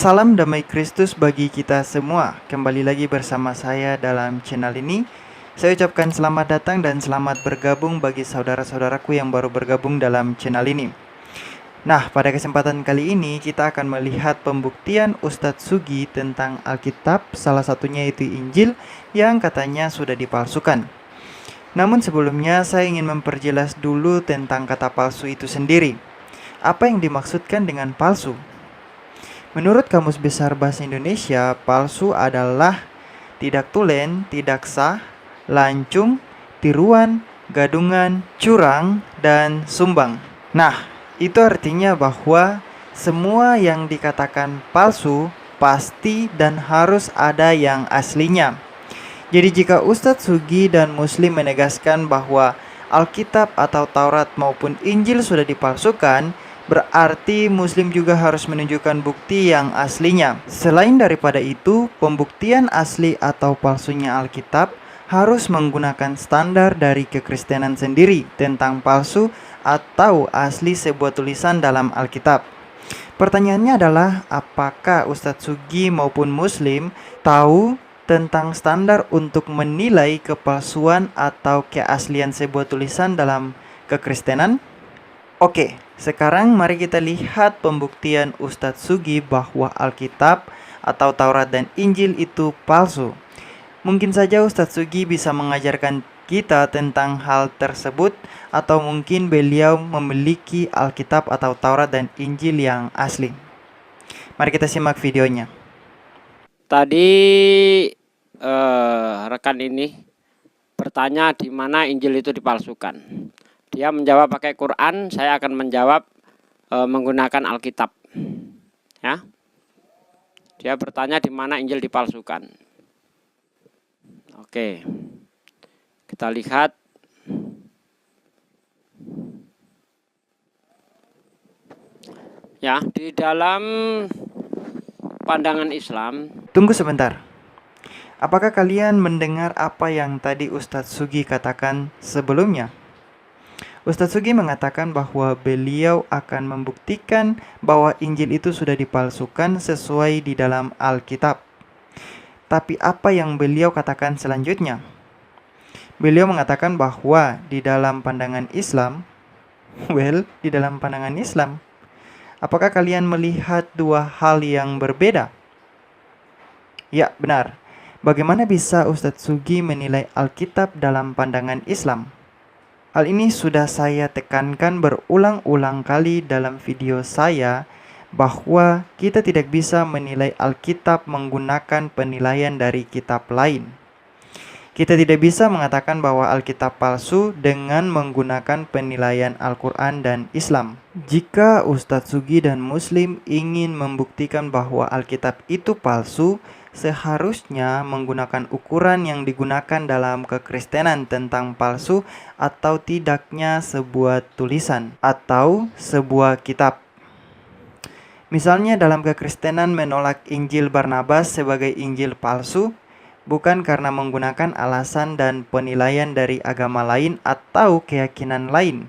Salam damai Kristus bagi kita semua. Kembali lagi bersama saya dalam channel ini. Saya ucapkan selamat datang dan selamat bergabung bagi saudara-saudaraku yang baru bergabung dalam channel ini. Nah, pada kesempatan kali ini kita akan melihat pembuktian Ustadz Sugi tentang Alkitab, salah satunya yaitu Injil yang katanya sudah dipalsukan. Namun sebelumnya saya ingin memperjelas dulu tentang kata palsu itu sendiri. Apa yang dimaksudkan dengan palsu? Menurut Kamus Besar Bahasa Indonesia, palsu adalah tidak tulen, tidak sah, lancung, tiruan, gadungan, curang, dan sumbang. Nah, itu artinya bahwa semua yang dikatakan palsu pasti dan harus ada yang aslinya. Jadi jika Ustadz Sugi dan Muslim menegaskan bahwa Alkitab atau Taurat maupun Injil sudah dipalsukan, berarti Muslim juga harus menunjukkan bukti yang aslinya. Selain daripada itu, pembuktian asli atau palsunya Alkitab harus menggunakan standar dari kekristenan sendiri tentang palsu atau asli sebuah tulisan dalam Alkitab. Pertanyaannya adalah, apakah Ustadz Sugi maupun Muslim tahu tentang standar untuk menilai kepalsuan atau keaslian sebuah tulisan dalam kekristenan? Oke, sekarang mari kita lihat pembuktian Ustadz Sugi bahwa Alkitab atau Taurat dan Injil itu palsu. Mungkin saja Ustadz Sugi bisa mengajarkan kita tentang hal tersebut, atau mungkin beliau memiliki Alkitab atau Taurat dan Injil yang asli. Mari kita simak videonya. Tadi rekan ini bertanya di mana Injil itu dipalsukan. Dia menjawab pakai Quran, saya akan menjawab menggunakan Alkitab. Ya. Dia bertanya di mana Injil dipalsukan. Oke. Kita lihat. Ya, di dalam pandangan Islam. Tunggu sebentar. Apakah kalian mendengar apa yang tadi Ustadz Sugi katakan sebelumnya? Ustadz Sugi mengatakan bahwa beliau akan membuktikan bahwa Injil itu sudah dipalsukan sesuai di dalam Alkitab. Tapi apa yang beliau katakan selanjutnya? Beliau mengatakan bahwa di dalam pandangan Islam, di dalam pandangan Islam, apakah kalian melihat dua hal yang berbeda? Ya, benar. Bagaimana bisa Ustadz Sugi menilai Alkitab dalam pandangan Islam? Hal ini sudah saya tekankan berulang-ulang kali dalam video saya, bahwa kita tidak bisa menilai Alkitab menggunakan penilaian dari kitab lain. Kita tidak bisa mengatakan bahwa Alkitab palsu dengan menggunakan penilaian Al-Quran dan Islam. Jika Ustadz Sugi dan Muslim ingin membuktikan bahwa Alkitab itu palsu, seharusnya menggunakan ukuran yang digunakan dalam kekristenan tentang palsu atau tidaknya sebuah tulisan atau sebuah kitab. Misalnya dalam kekristenan menolak Injil Barnabas sebagai Injil palsu, bukan karena menggunakan alasan dan penilaian dari agama lain atau keyakinan lain,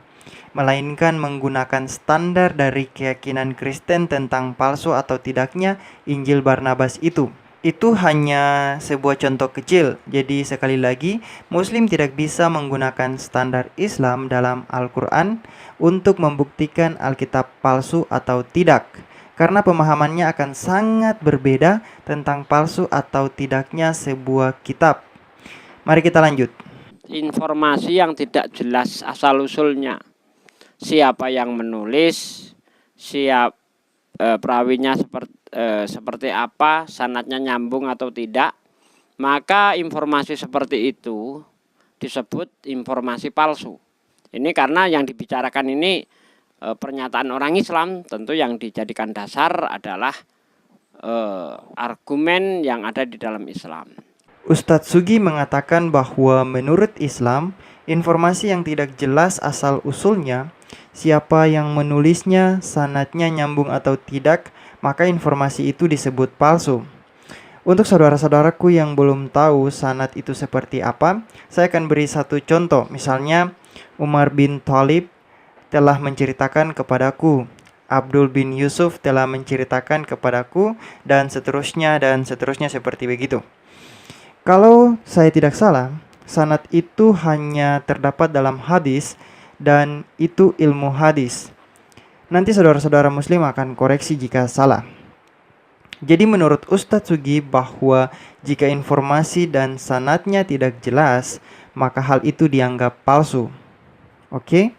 melainkan menggunakan standar dari keyakinan Kristen tentang palsu atau tidaknya Injil Barnabas itu. Itu hanya sebuah contoh kecil. Jadi sekali lagi, Muslim tidak bisa menggunakan standar Islam dalam Al-Quran untuk membuktikan Alkitab palsu atau tidak, karena pemahamannya akan sangat berbeda tentang palsu atau tidaknya sebuah kitab. Mari kita lanjut. Informasi yang tidak jelas asal-usulnya. Siapa yang menulis, perawinya seperti apa, sanadnya nyambung atau tidak, maka informasi seperti itu disebut informasi palsu. Ini karena yang dibicarakan ini pernyataan orang Islam, tentu yang dijadikan dasar adalah argumen yang ada di dalam Islam. Ustadz Sugi mengatakan bahwa menurut Islam, informasi yang tidak jelas asal-usulnya, siapa yang menulisnya, sanadnya nyambung atau tidak, maka informasi itu disebut palsu. Untuk saudara-saudaraku yang belum tahu sanad itu seperti apa, saya akan beri satu contoh. Misalnya, Umar bin Thalib telah menceritakan kepadaku, Abdul bin Yusuf telah menceritakan kepadaku, dan seterusnya seperti begitu. Kalau saya tidak salah, sanad itu hanya terdapat dalam hadis dan itu ilmu hadis. Nanti saudara-saudara muslim akan koreksi jika salah. Jadi menurut Ustadz Sugi bahwa jika informasi dan sanadnya tidak jelas, maka hal itu dianggap palsu. Oke?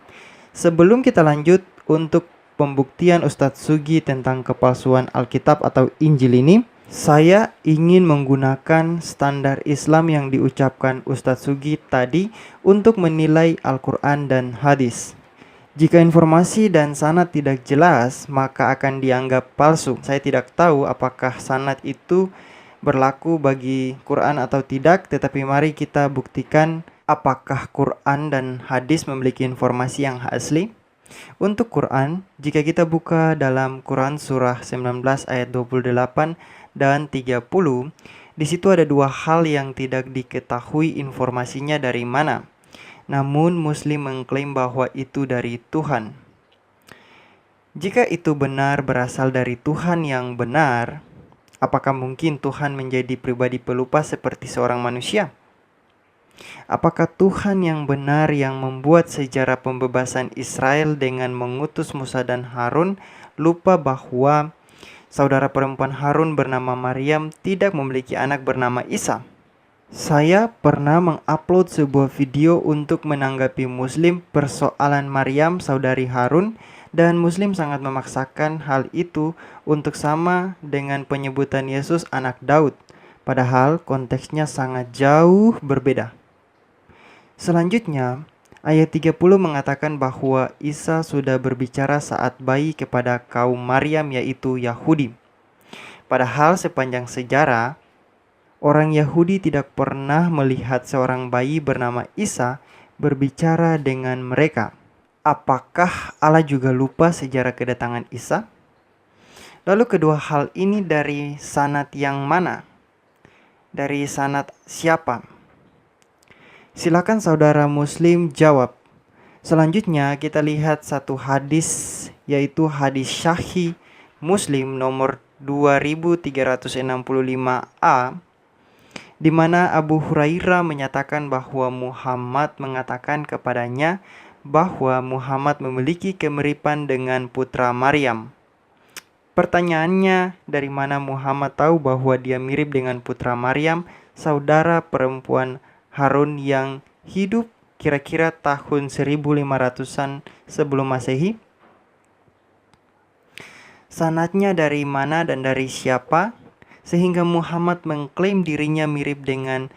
Sebelum kita lanjut untuk pembuktian Ustadz Sugi tentang kepalsuan Alkitab atau Injil ini, saya ingin menggunakan standar Islam yang diucapkan Ustadz Sugi tadi untuk menilai Al-Quran dan hadis. Jika informasi dan sanad tidak jelas, maka akan dianggap palsu. Saya tidak tahu apakah sanad itu berlaku bagi Quran atau tidak, tetapi mari kita buktikan apakah Quran dan hadis memiliki informasi yang asli. Untuk Quran, jika kita buka dalam Quran surah 19 ayat 28 dan 30, di situ ada dua hal yang tidak diketahui informasinya dari mana. Namun Muslim mengklaim bahwa itu dari Tuhan. Jika itu benar berasal dari Tuhan yang benar, apakah mungkin Tuhan menjadi pribadi pelupa seperti seorang manusia? Apakah Tuhan yang benar yang membuat sejarah pembebasan Israel dengan mengutus Musa dan Harun lupa bahwa saudara perempuan Harun bernama Maryam tidak memiliki anak bernama Isa? Saya pernah mengupload sebuah video untuk menanggapi Muslim persoalan Maryam saudari Harun, dan Muslim sangat memaksakan hal itu untuk sama dengan penyebutan Yesus anak Daud, padahal konteksnya sangat jauh berbeda. Selanjutnya, ayat 30 mengatakan bahwa Isa sudah berbicara saat bayi kepada kaum Maryam, yaitu Yahudi. Padahal sepanjang sejarah, orang Yahudi tidak pernah melihat seorang bayi bernama Isa berbicara dengan mereka. Apakah Allah juga lupa sejarah kedatangan Isa? Lalu kedua hal ini dari sanad yang mana? Dari sanad siapa? Silakan saudara Muslim jawab. Selanjutnya kita lihat satu hadis, yaitu hadis Sahih Muslim nomor 2365A, di mana Abu Hurairah menyatakan bahwa Muhammad mengatakan kepadanya bahwa Muhammad memiliki kemiripan dengan putra Maryam. Pertanyaannya, dari mana Muhammad tahu bahwa dia mirip dengan putra Maryam, saudara perempuan Harun yang hidup kira-kira tahun 1500-an sebelum Masehi? Sanadnya dari mana dan dari siapa sehingga Muhammad mengklaim dirinya mirip dengan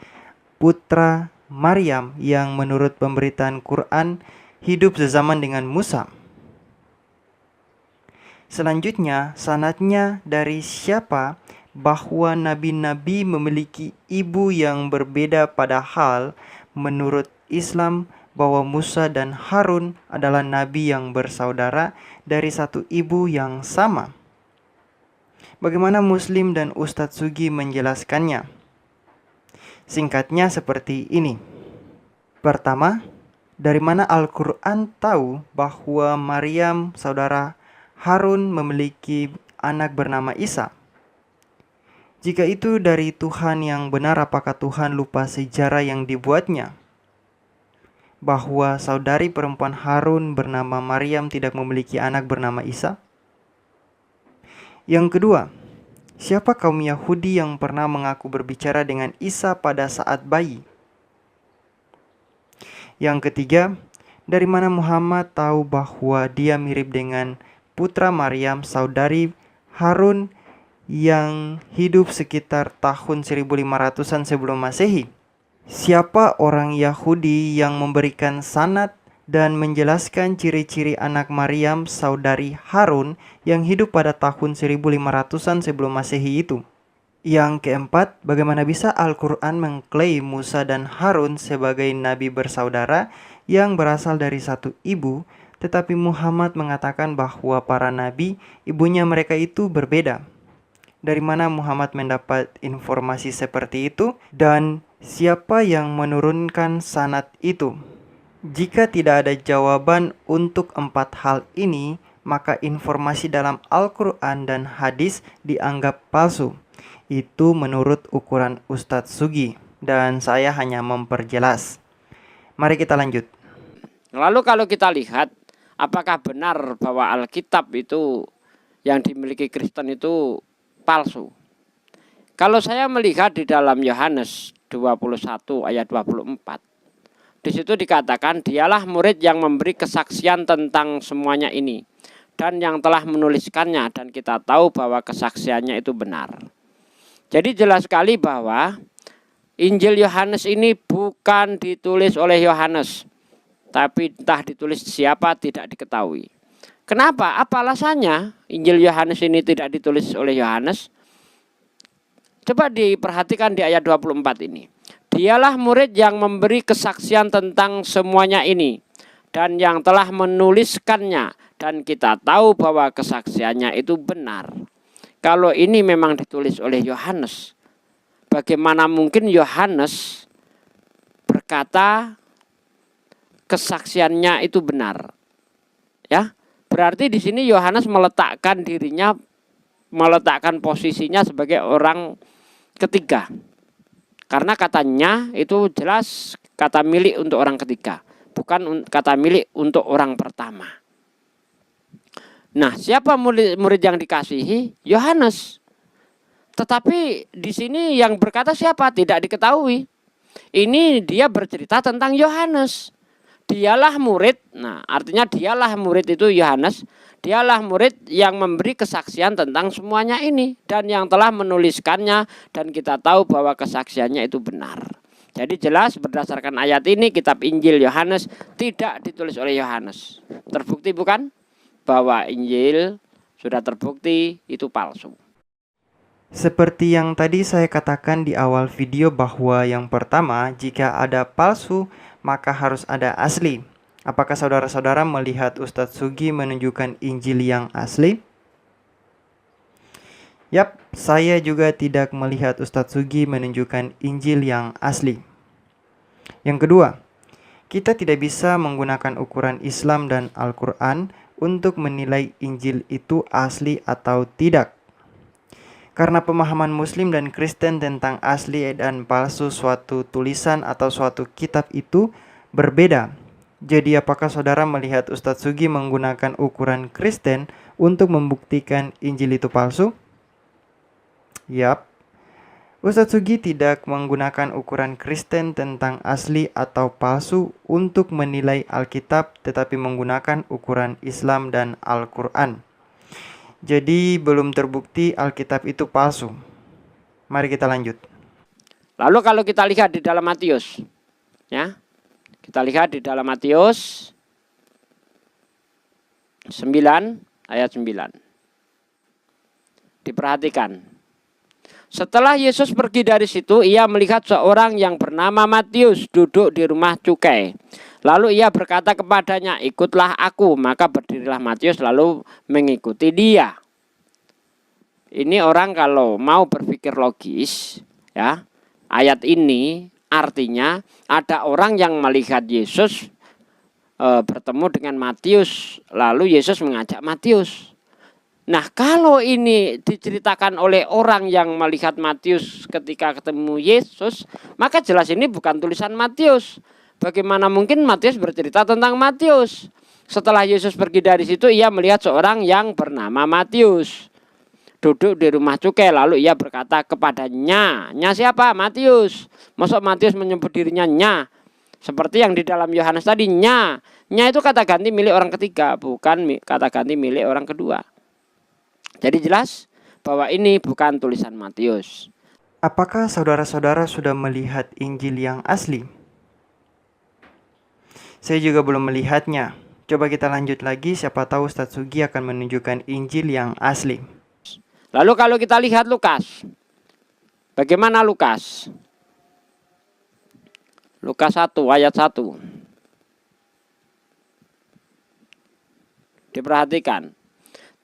putra Maryam yang menurut pemberitaan Quran hidup sezaman dengan Musa? Selanjutnya, sanadnya dari siapa bahwa nabi-nabi memiliki ibu yang berbeda, padahal menurut Islam bahwa Musa dan Harun adalah nabi yang bersaudara dari satu ibu yang sama. Bagaimana Muslim dan Ustadz Sugi menjelaskannya? Singkatnya seperti ini. Pertama, dari mana Al-Quran tahu bahwa Maryam saudara Harun memiliki anak bernama Isa? Jika itu dari Tuhan yang benar, apakah Tuhan lupa sejarah yang dibuatnya? Bahwa saudari perempuan Harun bernama Maryam tidak memiliki anak bernama Isa? Yang kedua, siapa kaum Yahudi yang pernah mengaku berbicara dengan Isa pada saat bayi? Yang ketiga, dari mana Muhammad tahu bahwa dia mirip dengan putra Maryam saudari Harun yang hidup sekitar tahun 1500-an sebelum Masehi? Siapa orang Yahudi yang memberikan sanad dan menjelaskan ciri-ciri anak Maryam saudari Harun yang hidup pada tahun 1500-an sebelum Masehi itu? Yang keempat, bagaimana bisa Al-Quran mengklaim Musa dan Harun sebagai nabi bersaudara yang berasal dari satu ibu, tetapi Muhammad mengatakan bahwa para nabi, ibunya mereka itu berbeda? Dari mana Muhammad mendapat informasi seperti itu? Dan siapa yang menurunkan sanad itu? Jika tidak ada jawaban untuk empat hal ini, maka informasi dalam Al-Quran dan hadis dianggap palsu. Itu menurut ukuran Ustadz Sugi, dan saya hanya memperjelas. Mari kita lanjut. Lalu kalau kita lihat, apakah benar bahwa Alkitab itu yang dimiliki Kristen itu palsu? Kalau saya melihat di dalam Yohanes 21 ayat 24, di situ dikatakan dialah murid yang memberi kesaksian tentang semuanya ini dan yang telah menuliskannya, dan kita tahu bahwa kesaksiannya itu benar. Jadi jelas sekali bahwa Injil Yohanes ini bukan ditulis oleh Yohanes, tapi entah ditulis siapa tidak diketahui. Kenapa? Apa alasannya Injil Yohanes ini tidak ditulis oleh Yohanes? Coba diperhatikan di ayat 24 ini. Dialah murid yang memberi kesaksian tentang semuanya ini dan yang telah menuliskannya, dan kita tahu bahwa kesaksiannya itu benar. Kalau ini memang ditulis oleh Yohanes, bagaimana mungkin Yohanes berkata kesaksiannya itu benar? Ya, berarti di sini Yohanes meletakkan dirinya, meletakkan posisinya sebagai orang ketiga. Karena katanya itu jelas kata milik untuk orang ketiga, bukan kata milik untuk orang pertama. Nah, siapa murid yang dikasihi? Yohanes. Tetapi di sini yang berkata siapa? Tidak diketahui. Ini dia bercerita tentang Yohanes. Dialah murid. Nah, artinya dialah murid itu Yohanes. Dialah murid yang memberi kesaksian tentang semuanya ini dan yang telah menuliskannya, dan kita tahu bahwa kesaksiannya itu benar. Jadi jelas berdasarkan ayat ini kitab Injil Yohanes tidak ditulis oleh Yohanes. Terbukti bukan bahwa Injil sudah terbukti itu palsu. Seperti yang tadi saya katakan di awal video bahwa yang pertama, jika ada palsu, maka harus ada asli. Apakah saudara-saudara melihat Ustadz Sugi menunjukkan Injil yang asli? Yap, saya juga tidak melihat Ustadz Sugi menunjukkan Injil yang asli. Yang kedua, kita tidak bisa menggunakan ukuran Islam dan Al-Quran untuk menilai Injil itu asli atau tidak. Karena pemahaman Muslim dan Kristen tentang asli dan palsu suatu tulisan atau suatu kitab itu berbeda. Jadi apakah saudara melihat Ustadz Sugi menggunakan ukuran Kristen untuk membuktikan Injil itu palsu? Yap, Ustadz Sugi tidak menggunakan ukuran Kristen tentang asli atau palsu untuk menilai Alkitab, tetapi menggunakan ukuran Islam dan Al-Quran. Jadi belum terbukti Alkitab itu palsu. Mari kita lanjut. Lalu kalau kita lihat di dalam Matius, ya, kita lihat di dalam Matius 9 ayat 9. Diperhatikan. Setelah Yesus pergi dari situ, ia melihat seorang yang bernama Matius duduk di rumah cukai. Lalu ia berkata kepadanya, ikutlah aku. Maka berdirilah Matius lalu mengikuti dia. Ini orang kalau mau berpikir logis, ya, ayat ini artinya ada orang yang melihat Yesus bertemu dengan Matius, lalu Yesus mengajak Matius. Nah, kalau ini diceritakan oleh orang yang melihat Matius ketika ketemu Yesus, maka jelas ini bukan tulisan Matius. Bagaimana mungkin Matius bercerita tentang Matius? Setelah Yesus pergi dari situ, ia melihat seorang yang bernama Matius duduk di rumah cukai. Lalu ia berkata kepadanya, nya siapa? Matius. Masuk Matius menyebut dirinya nya. Seperti yang di dalam Yohanes tadi, nya. Nya itu kata ganti milik orang ketiga, bukan kata ganti milik orang kedua. Jadi jelas bahwa ini bukan tulisan Matius. Apakah saudara-saudara sudah melihat Injil yang asli? Saya juga belum melihatnya. Coba kita lanjut lagi, siapa tahu Ustadz Sugi akan menunjukkan Injil yang asli. Lalu kalau kita lihat Lukas. Bagaimana Lukas? Lukas 1 ayat 1. Diperhatikan.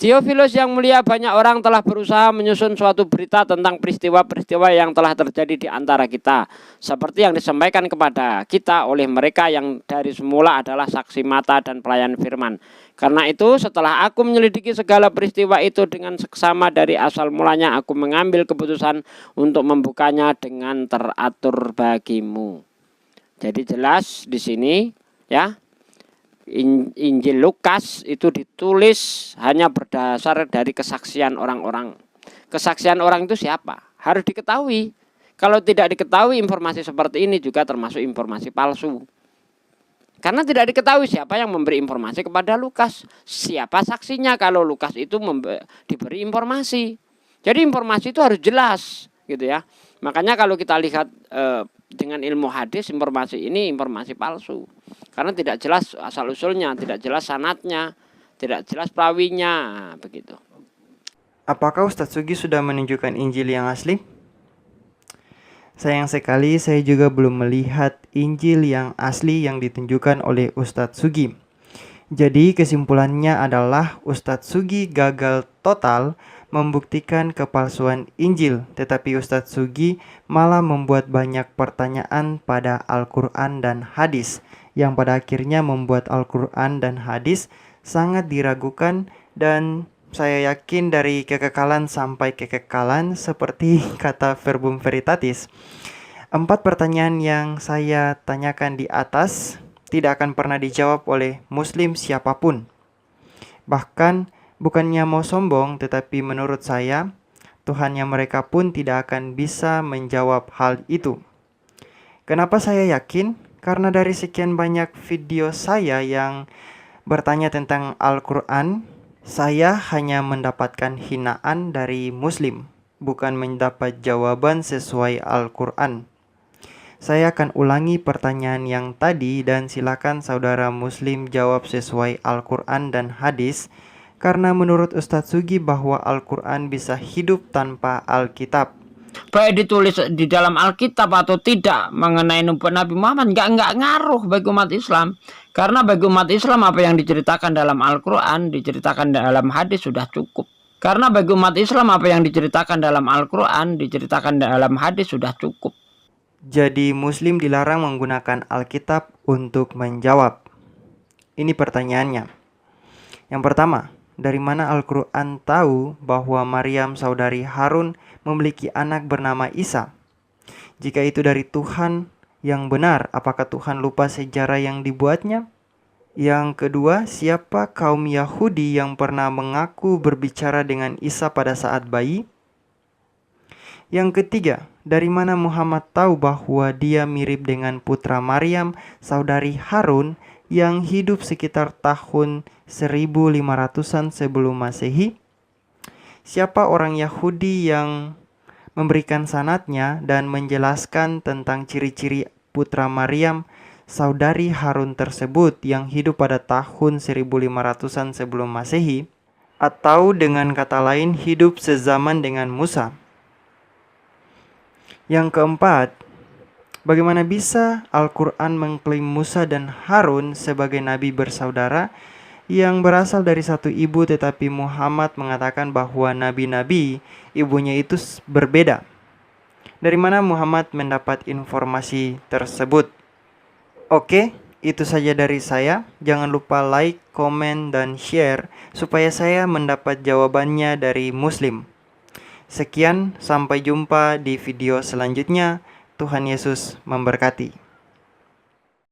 Theophilus yang mulia, banyak orang telah berusaha menyusun suatu berita tentang peristiwa-peristiwa yang telah terjadi di antara kita, seperti yang disampaikan kepada kita oleh mereka yang dari semula adalah saksi mata dan pelayan firman. Karena itu, setelah aku menyelidiki segala peristiwa itu dengan seksama dari asal mulanya, aku mengambil keputusan untuk membukanya dengan teratur bagimu. Jadi jelas di sini ya. Injil Lukas itu ditulis hanya berdasar dari kesaksian orang-orang. Kesaksian orang itu siapa? Harus diketahui. Kalau tidak diketahui, informasi seperti ini juga termasuk informasi palsu. Karena tidak diketahui siapa yang memberi informasi kepada Lukas. Siapa saksinya kalau Lukas itu diberi informasi. Jadi informasi itu harus jelas gitu ya. Makanya kalau kita lihat dengan ilmu hadis, informasi ini informasi palsu. Karena tidak jelas asal-usulnya, tidak jelas sanadnya, tidak jelas perawinya, begitu. Apakah Ustadz Sugi sudah menunjukkan Injil yang asli? Sayang sekali saya juga belum melihat Injil yang asli yang ditunjukkan oleh Ustadz Sugi. Jadi kesimpulannya adalah Ustadz Sugi gagal total membuktikan kepalsuan Injil, tetapi Ustadz Sugi malah membuat banyak pertanyaan pada Al-Quran dan hadis, yang pada akhirnya membuat Al-Quran dan hadis sangat diragukan, dan saya yakin dari kekekalan sampai kekekalan seperti kata verbum veritatis. 4 pertanyaan yang saya tanyakan di atas tidak akan pernah dijawab oleh Muslim siapapun. Bahkan bukannya mau sombong, tetapi menurut saya Tuhannya mereka pun tidak akan bisa menjawab hal itu. Kenapa saya yakin? Karena dari sekian banyak video saya yang bertanya tentang Al-Quran, saya hanya mendapatkan hinaan dari Muslim, bukan mendapat jawaban sesuai Al-Quran. Saya akan ulangi pertanyaan yang tadi dan silakan saudara Muslim jawab sesuai Al-Quran dan hadis, karena menurut Ustadz Sugi bahwa Al-Quran bisa hidup tanpa Alkitab. Baik ditulis di dalam Alkitab atau tidak mengenai nubuat Nabi Muhammad nggak ngaruh bagi umat Islam. Karena bagi umat Islam apa yang diceritakan dalam Al-Quran, diceritakan dalam hadis sudah cukup. Karena bagi umat Islam apa yang diceritakan dalam Al-Quran, diceritakan dalam hadis sudah cukup. Jadi Muslim dilarang menggunakan Alkitab untuk menjawab. Ini pertanyaannya. Yang pertama, dari mana Al-Quran tahu bahwa Maryam saudari Harun memiliki anak bernama Isa? Jika itu dari Tuhan yang benar, apakah Tuhan lupa sejarah yang dibuatnya? Yang kedua, siapa kaum Yahudi yang pernah mengaku berbicara dengan Isa pada saat bayi? Yang ketiga, dari mana Muhammad tahu bahwa dia mirip dengan putra Maryam, saudari Harun, yang hidup sekitar tahun 1500-an sebelum Masehi? Siapa orang Yahudi yang memberikan sanadnya dan menjelaskan tentang ciri-ciri putra Maryam, saudari Harun tersebut yang hidup pada tahun 1500-an sebelum Masehi? Atau dengan kata lain hidup sezaman dengan Musa? Yang keempat, bagaimana bisa Al-Quran mengklaim Musa dan Harun sebagai nabi bersaudara yang berasal dari satu ibu, tetapi Muhammad mengatakan bahwa nabi-nabi ibunya itu berbeda? Dari mana Muhammad mendapat informasi tersebut? Oke, itu saja dari saya. Jangan lupa like, komen, dan share supaya saya mendapat jawabannya dari Muslim. Sekian, sampai jumpa di video selanjutnya. Tuhan Yesus memberkati.